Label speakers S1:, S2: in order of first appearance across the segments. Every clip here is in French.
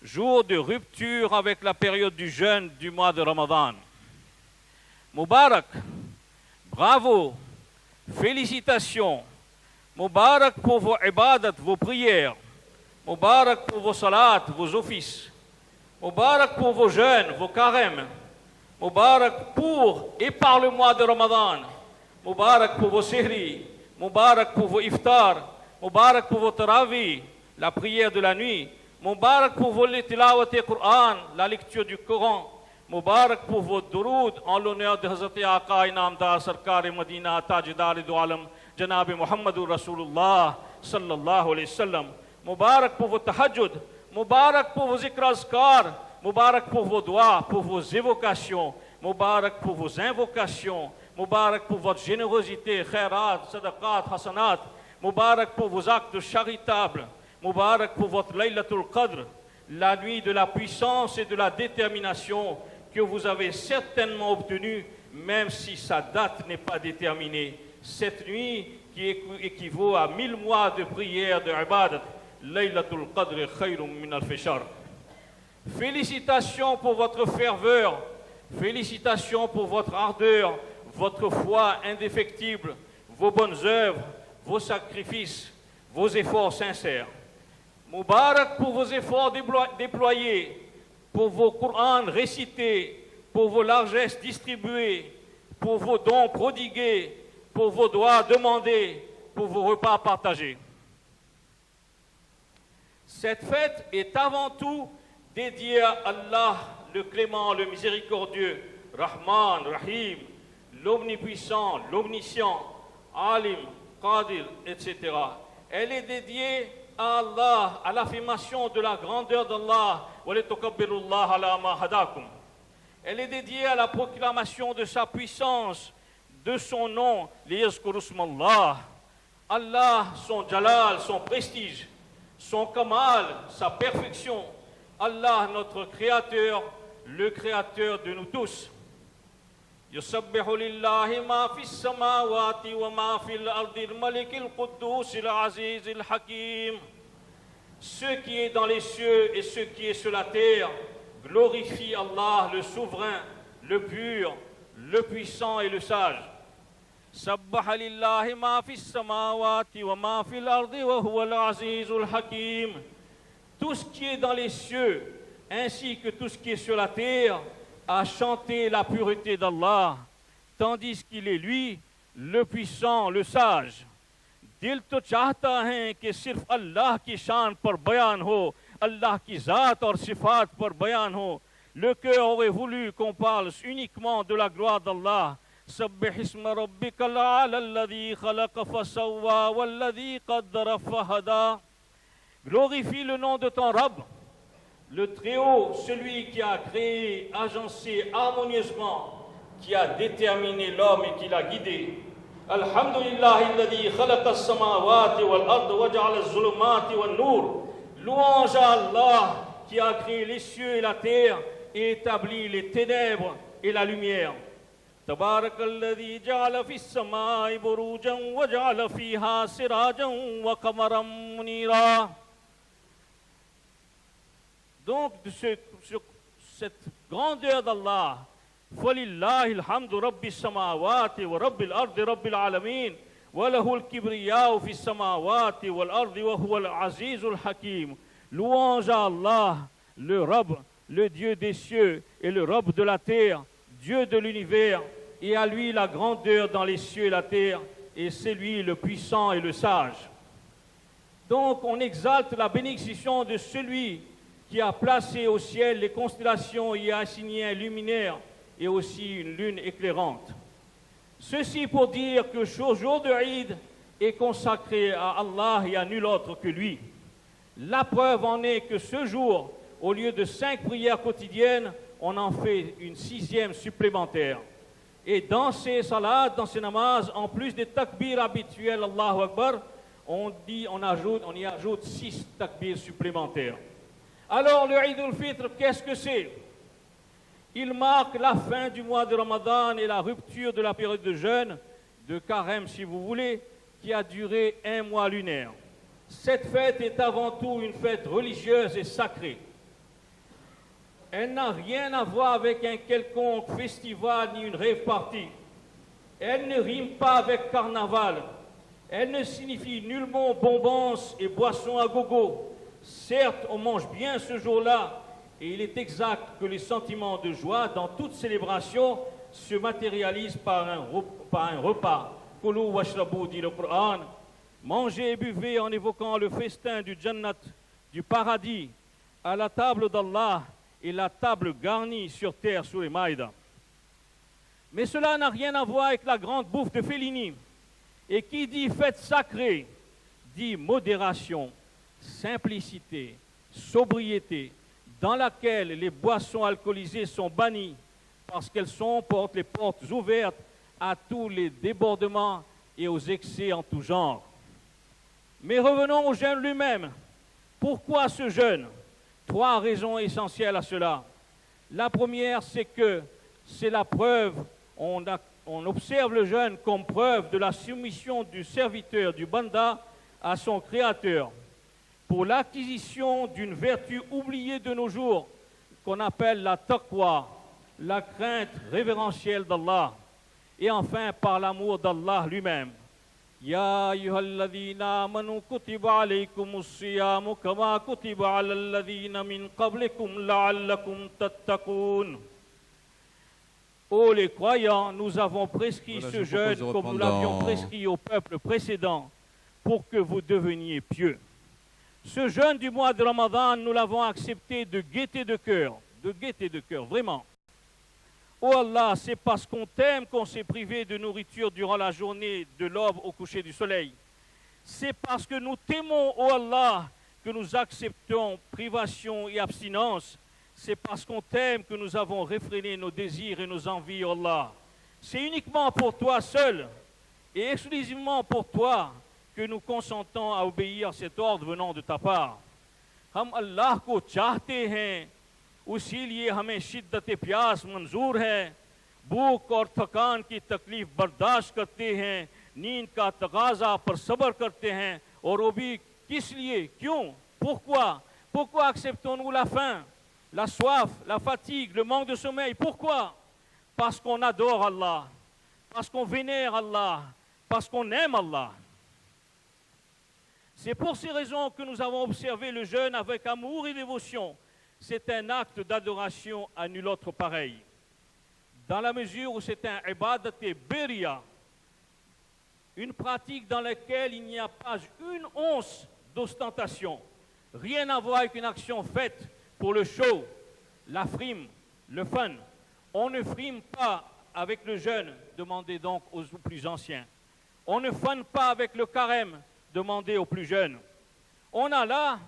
S1: jour de rupture avec la période du jeûne du mois de Ramadan. Mubarak, bravo, félicitations. Mubarak pour vos ibadat, vos prières. Mubarak pour vos salats, vos offices. Mubarak pour vos jeûnes, vos carêmes. Mubarak pour et par le mois de Ramadan. Mubarak pour vos sihri. Mubarak pour vos iftars. Mubarak pour vos tarawih, la prière de la nuit. Mubarak pour vos tilawat Qur'an, la lecture du Coran. Mubarak pour vos duroud en l'honneur de Hazrat Aqa Inamdar Sarkar Madina Tajdar du Alam Janab Muhammadur Rasulullah sallallahu alayhi wa sallam. Mubarak pour vos tahajjud. Mubarak pour vos zikr azkar. Mubarak pour vos doigts, pour vos évocations. Mubarak pour vos invocations. Mubarak pour votre générosité, khairat, sadaqat, hasanat. Mubarak pour vos actes charitables. Mubarak pour votre Laylatul Qadr, la nuit de la puissance et de la détermination que vous avez certainement obtenue, même si sa date n'est pas déterminée. Cette nuit qui équivaut à 1000 mois de prière de ibadat, Laylatul Qadr khayrum min al-fishar. Félicitations pour votre ferveur, félicitations pour votre ardeur, votre foi indéfectible, vos bonnes œuvres, vos sacrifices, vos efforts sincères. Mubarak pour vos efforts déployés, pour vos Qur'ans récités, pour vos largesses distribuées, pour vos dons prodigués, pour vos doigts demandés, pour vos repas partagés. Cette fête est avant tout dédiée à Allah, le clément, le miséricordieux, Rahman, Rahim, l'omnipuissant, l'omniscient, Alim, Qadir, etc. Elle est dédiée à Allah, à l'affirmation de la grandeur d'Allah. Elle est dédiée à la proclamation de sa puissance, de son nom, Allah, son jalal, son prestige, son kamal, sa perfection. Allah, notre créateur, le créateur de nous tous. يسبح لله ما في السماوات وما في الأرض الملك القدوس العزيز الحكيم. Ce qui est dans les cieux et ce qui est sur la terre glorifie Allah, le souverain, le pur, le puissant et le sage. سبح لله ما في السماوات وما في الأرض وهو العزيز الحكيم. Tout ce qui est dans les cieux ainsi que tout ce qui est sur la terre à chanter la pureté d'Allah, tandis qu'il est lui, le puissant, le sage. Dil to chahta hai कि सिर्फ Allah की शान पर बयान हो, Allah की ज़ात और सिफात पर बयान हो. Le cœur aurait voulu qu'on parle uniquement de la gloire d'Allah. سبح اسم ربك الأعلى الذي خلق فسوى والذي قدر فهدى. Glorifie le nom de ton Rabb, le Très-Haut, celui qui a créé, agencé harmonieusement, qui a déterminé l'homme et qui l'a guidé. Alhamdulillah alladhi khalaqa as-samawati wal-ard wa ja'ala az-zulumati wan-nur. Louange à Allah qui a créé les cieux et la terre et établi les ténèbres et la lumière. Tabarak alladhi ja'ala fi as-samai burujan wa ja'ala fiha sirajan wa qamaran munira. Donc, sur cette grandeur d'Allah, فَلِلَّهِ الْحَمْدُ رَبِّ السَّمَاوَاتِ وَرَبِّ الْأَرْضِ رَبِّ الْعَالَمِينَ وَلَهُ الْكِبْرِيَاءُ فِي السَّمَاوَاتِ وَالْأَرْضِ وَهُوَ الْعَزِيزُ الْحَكِيمُ. Louange à Allah, le Rabb, le Dieu des cieux et le Rabb de la terre, Dieu de l'univers, et à lui la grandeur dans les cieux et la terre, et c'est lui le puissant et le sage. Donc, on exalte la bénédiction de celui qui a placé au ciel les constellations et a assigné un luminaire et aussi une lune éclairante. Ceci pour dire que ce jour de Eid est consacré à Allah et à nul autre que lui. La preuve en est que ce jour, au lieu de 5 prières quotidiennes, on en fait une 6e supplémentaire. Et dans ces salats, dans ces namazes, en plus des takbir habituels, Allahu Akbar, on y ajoute 6 takbir supplémentaires. Alors, le Eid al-Fitr, qu'est-ce que c'est? Il marque la fin du mois de Ramadan et la rupture de la période de jeûne, de carême si vous voulez, qui a duré 1 mois lunaire. Cette fête est avant tout une fête religieuse et sacrée. Elle n'a rien à voir avec un quelconque festival ni une rave party. Elle ne rime pas avec carnaval. Elle ne signifie nullement bonbons et boissons à gogo. Certes, on mange bien ce jour-là, et il est exact que les sentiments de joie dans toute célébration se matérialisent par un repas. Kulu washrabu, dit le Coran. Mangez et buvez en évoquant le festin du Jannat, du paradis, à la table d'Allah et la table garnie sur terre sous les maïdas. Mais cela n'a rien à voir avec la grande bouffe de Fellini. Et qui dit fête sacrée, dit modération, simplicité, sobriété, dans laquelle les boissons alcoolisées sont bannies parce qu'elles portent les portes ouvertes à tous les débordements et aux excès en tout genre. Mais revenons au jeûne lui-même. Pourquoi ce jeûne? 3 raisons essentielles à cela. La première, c'est que c'est la preuve, on observe le jeûne comme preuve de la soumission du serviteur, du banda, à son créateur, pour l'acquisition d'une vertu oubliée de nos jours, qu'on appelle la taqwa, la crainte révérentielle d'Allah, et enfin par l'amour d'Allah lui-même. Ya ayyuhalladhina amanu kutiba alaykumus siyamu kama kutiba alal ladhina min qablikum la'allakum tattaqun. Ô les croyants, nous avons prescrit ce jeûne comme nous l'avions prescrit au peuple précédent pour que vous deveniez pieux. Ce jeûne du mois de Ramadan, nous l'avons accepté de gaieté de cœur, vraiment. Oh Allah, c'est parce qu'on t'aime qu'on s'est privé de nourriture durant la journée, de l'aube au coucher du soleil. C'est parce que nous t'aimons, oh Allah, que nous acceptons privation et abstinence. C'est parce qu'on t'aime que nous avons réfréné nos désirs et nos envies, oh Allah. C'est uniquement pour toi seul et exclusivement pour toi que nous consentons à obéir à cet ordre venant de ta part. Hum Allah ko chahte hain, उसी लिए हमें शिद्दत प्यास मंजूर है, भूख और थकान की तकलीफ बर्दाश्त करते हैं, नींद का तकाजा पर सब्र करते हैं, और वो भी किस लिए, क्यों, pourquoi acceptons-nous la faim, la soif, la fatigue, le manque de sommeil? Pourquoi? Parce qu'on adore Allah, parce qu'on vénère Allah, parce qu'on aime Allah. C'est pour ces raisons que nous avons observé le jeûne avec amour et dévotion. C'est un acte d'adoration à nul autre pareil. Dans la mesure où c'est un ibadat beria, une pratique dans laquelle il n'y a pas une once d'ostentation, rien à voir avec une action faite pour le show, la frime, le fun. On ne frime pas avec le jeûne, demandez donc aux plus anciens. On ne fun pas avec le carême, demandez aux plus jeunes. On a là,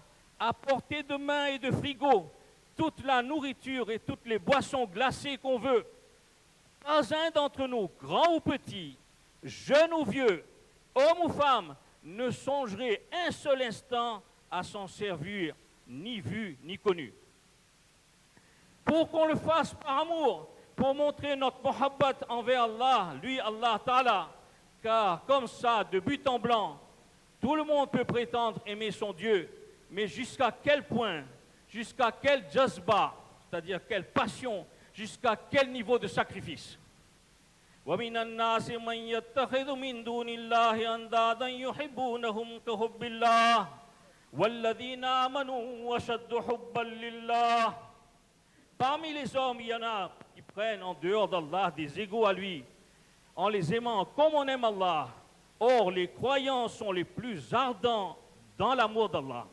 S1: à portée de main et de frigo, toute la nourriture et toutes les boissons glacées qu'on veut. Pas un d'entre nous, grand ou petit, jeune ou vieux, homme ou femme, ne songerait un seul instant à s'en servir, ni vu, ni connu. Pour qu'on le fasse par amour, pour montrer notre muhabbat envers Allah, lui, Allah Ta'ala, car comme ça, de but en blanc, tout le monde peut prétendre aimer son Dieu, mais jusqu'à quel point, jusqu'à quel jazba, c'est-à-dire quelle passion, jusqu'à quel niveau de sacrifice. وَمِنَ النَّاسِ مَنْ يَتَّخِذُ مِنْ دُونِ اللَّهِ أَنْدَادًا يُحِبُّونَهُمْ كَحُبِّ اللَّهِ وَالَّذِينَ آمَنُوا وَأَشَدُّ حُبًّا لِلَّهِ. Parmi les hommes, il y en a qui prennent en dehors d'Allah des égaux à lui, en les aimant comme on aime Allah. Or, les croyants sont les plus ardents dans l'amour d'Allah.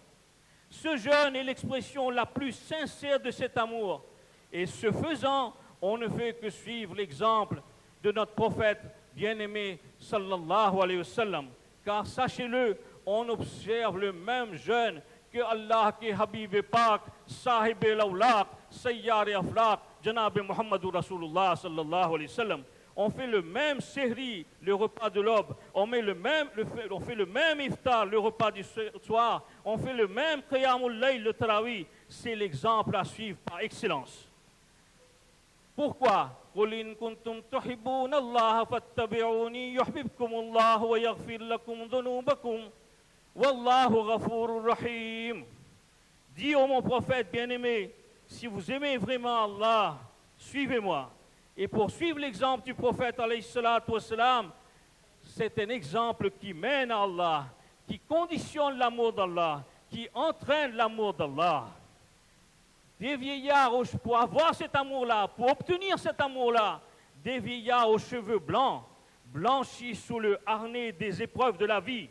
S1: Ce jeûne est l'expression la plus sincère de cet amour. Et ce faisant, on ne fait que suivre l'exemple de notre prophète bien-aimé, sallallahu alayhi wa sallam. Car sachez-le, on observe le même jeûne que Allah ke Habib Pak, Sahib al-Awlaq, Sayyar Aflaq, Janab Muhammadur Rasulullah sallallahu alayhi wa sallam. On fait le même sehri, le repas de l'aube. On fait le même iftar, le repas du soir. On fait le même qiyamul layl, le tarawih. C'est l'exemple à suivre par excellence. Pourquoi? قُلْ إِن كُنتُمْ تُحِبُّونَ اللَّهَ فَاتَّبِعُونِي يُحْبِبْكُمُ اللَّهُ وَيَغْفِرْ لَكُمْ ذُنُوبَكُمْ وَاللَّهُ غَفُورٌ رَحِيمٌ. Dis, ô mon prophète bien-aimé, si vous aimez vraiment Allah, suivez-moi. Et pour suivre l'exemple du prophète, alayhi salatu wassalam, c'est un exemple qui mène à Allah, qui conditionne l'amour d'Allah, qui entraîne l'amour d'Allah. Des vieillards, pour avoir cet amour-là, pour obtenir cet amour-là, des vieillards aux cheveux blancs, blanchis sous le harnais des épreuves de la vie,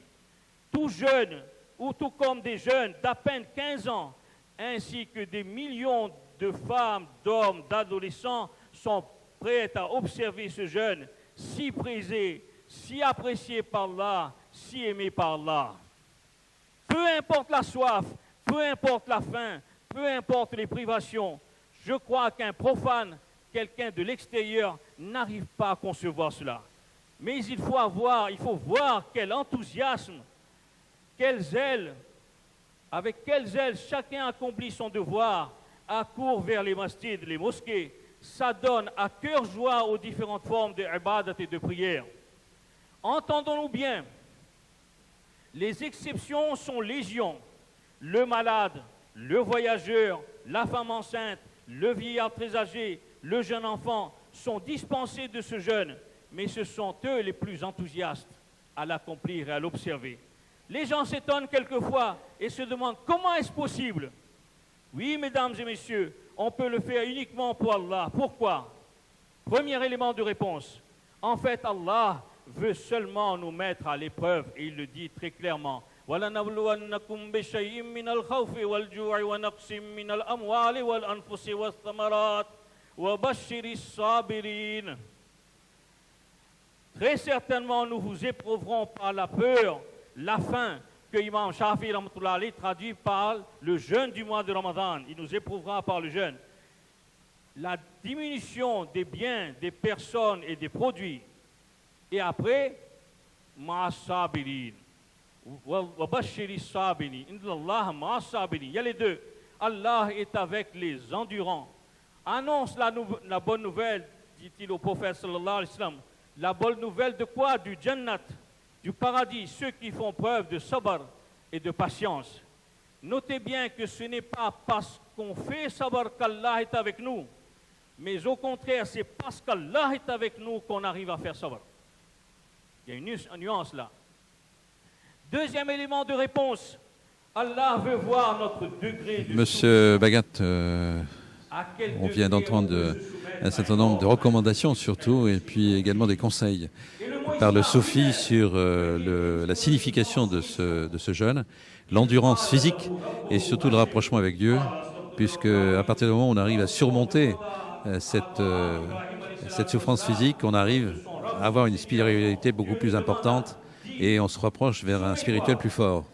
S1: tout jeunes ou tout comme des jeunes d'à peine 15 ans, ainsi que des millions de femmes, d'hommes, d'adolescents sont prêts à observer ce jeûne si prisé, si apprécié par Allah, si aimé par Allah. Peu importe la soif, peu importe la faim, peu importe les privations, je crois qu'un profane, quelqu'un de l'extérieur, n'arrive pas à concevoir cela. Mais il faut voir quel enthousiasme, quel zèle, avec quel zèle chacun accomplit son devoir, accourt vers les masjids, les mosquées, s'adonne à cœur joie aux différentes formes de ibadat et de prière. Entendons-nous bien, les exceptions sont légion. Le malade, le voyageur, la femme enceinte, le vieillard très âgé, le jeune enfant sont dispensés de ce jeûne, mais ce sont eux les plus enthousiastes à l'accomplir et à l'observer. Les gens s'étonnent quelquefois et se demandent comment est-ce possible. Oui, mesdames et messieurs, on peut le faire uniquement pour Allah. Pourquoi? Premier élément de réponse. En fait, Allah veut seulement nous mettre à l'épreuve et il le dit très clairement. وَلَنَبْلُوَنَّكُمْ بِشَيْءٍ مِّنَ الْخَوْفِ وَالْجُوعِ وَنَقْصٍ مِّنَ الْأَمْوَالِ وَالْأَنفُسِ وَالثَّمَرَاتِ وَبَشِّرِ الصَّابِرِينَ. Très certainement, nous vous éprouverons par la peur, la faim, que Imam Shafi'i traduit par le jeûne du mois de Ramadan. Il nous éprouvera par le jeûne. La diminution des biens, des personnes et des produits. Et après, ma'as-sabirin. Wa bashiri sabirin. Inna ma'as-sabirin. Il y a les deux. Allah est avec les endurants. Annonce la bonne nouvelle, dit-il au prophète sallallahu alayhi wa sallam. La bonne nouvelle de quoi? Du Jannat, du paradis, ceux qui font preuve de sabr et de patience. Notez bien que ce n'est pas parce qu'on fait sabr qu'Allah est avec nous, mais au contraire, c'est parce qu'Allah est avec nous qu'on arrive à faire sabr. Il y a une nuance là. Deuxième élément de réponse, Allah veut voir notre degré de
S2: Monsieur Bagat, on vient d'entendre un certain nombre de recommandations surtout, et puis également des conseils par le Soufi sur la signification de ce jeûne, l'endurance physique et surtout le rapprochement avec Dieu, puisque à partir du moment où on arrive à surmonter cette souffrance physique, on arrive à avoir une spiritualité beaucoup plus importante et on se rapproche vers un spirituel plus fort.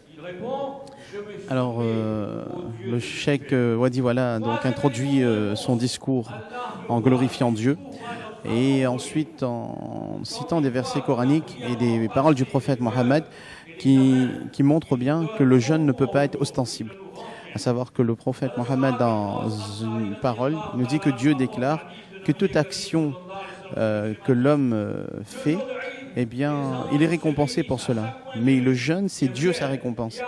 S3: Alors, le cheikh Wadi Wala a donc introduit son discours en glorifiant Dieu et ensuite en citant des versets coraniques et des paroles du prophète Mohammed qui montrent bien que le jeûne ne peut pas être ostensible. À savoir que le prophète Mohammed, dans une parole, nous dit que Dieu déclare que toute action que l'homme fait, eh bien, il est récompensé pour cela. Mais le jeûne, c'est Dieu sa récompense.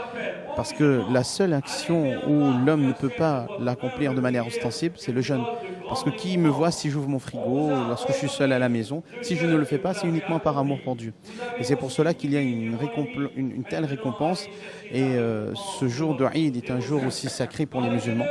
S3: Parce que la seule action où l'homme ne peut pas l'accomplir de manière ostensible, c'est le jeûne. Parce que qui me voit si j'ouvre mon frigo, lorsque je suis seul à la maison, si je ne le fais pas, c'est uniquement par amour pour Dieu. Et c'est pour cela qu'il y a une telle récompense. Et ce jour de Eid est un jour aussi sacré pour les musulmans.